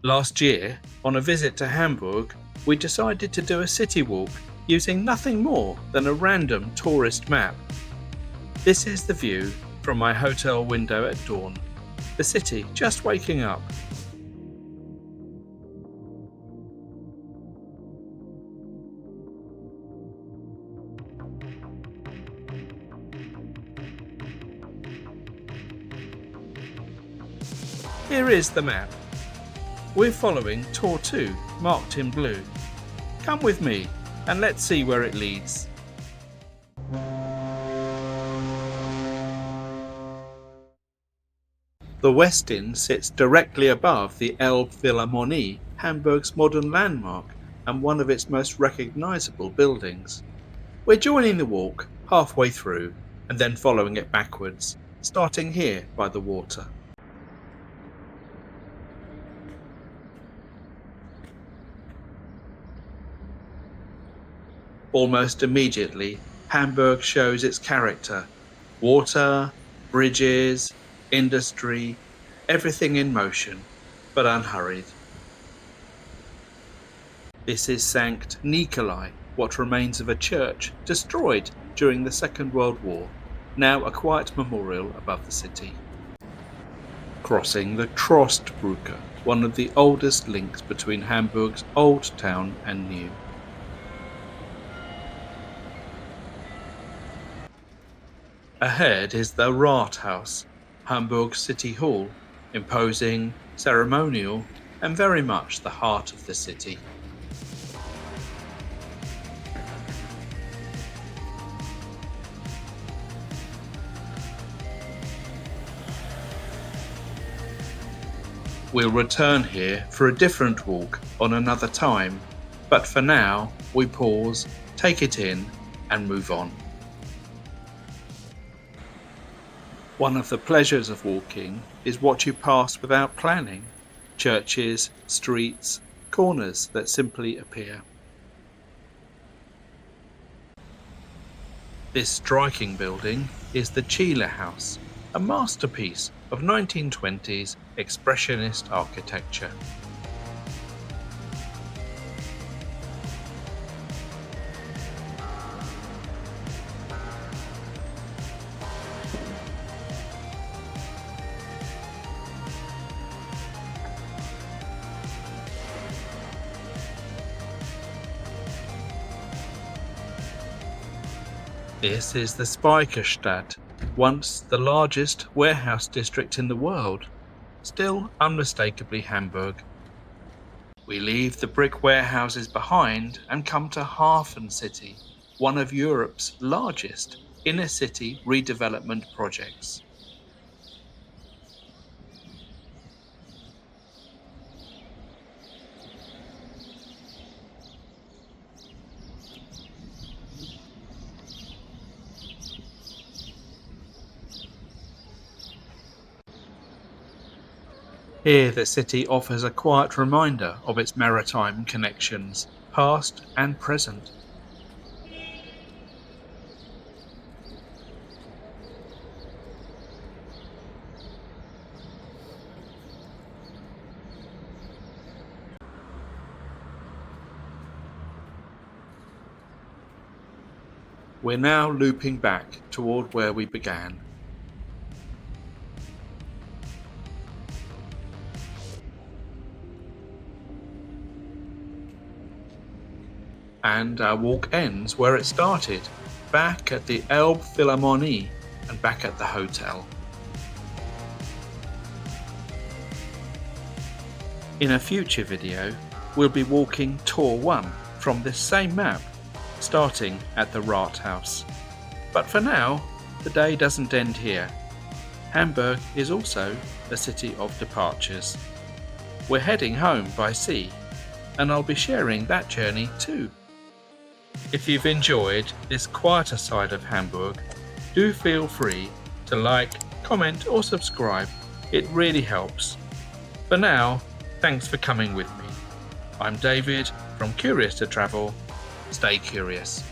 Last year, on a visit to Hamburg, we decided to do a city walk using nothing more than a random tourist map. This is the view from my hotel window at dawn, the city just waking up. Here is the map. We're following Tour 2, marked in blue. Come with me and let's see where it leads. The Westin sits directly above the Elbphilharmonie, Hamburg's modern landmark and one of its most recognisable buildings. We're joining the walk halfway through and then following it backwards, starting here by the water. Almost immediately, Hamburg shows its character. Water, bridges, industry, everything in motion, but unhurried. This is Sankt Nikolai, what remains of a church destroyed during the Second World War, now a quiet memorial above the city. Crossing the Trostbrücke, one of the oldest links between Hamburg's old town and new. Ahead is the Rathaus, Hamburg City Hall, imposing, ceremonial, and very much the heart of the city. We'll return here for a different walk on another time, but for now we pause, take it in, and move on. One of the pleasures of walking is what you pass without planning. Churches, streets, corners that simply appear. This striking building is the Chile House, a masterpiece of 1920s expressionist architecture. This is the Speicherstadt, once the largest warehouse district in the world, still unmistakably Hamburg. We leave the brick warehouses behind and come to HafenCity, one of Europe's largest inner-city redevelopment projects. Here the city offers a quiet reminder of its maritime connections, past and present. We're now looping back toward where we began. And our walk ends where it started, back at the Elbphilharmonie and back at the hotel. In a future video, we'll be walking Tour 1 from this same map, starting at the Rathaus. But for now, the day doesn't end here. Hamburg is also a city of departures. We're heading home by sea, and I'll be sharing that journey too. If you've enjoyed this quieter side of Hamburg, do feel free to like, comment or subscribe. It really helps. For now, thanks for coming with me. I'm David from Curious to Travel. Stay curious.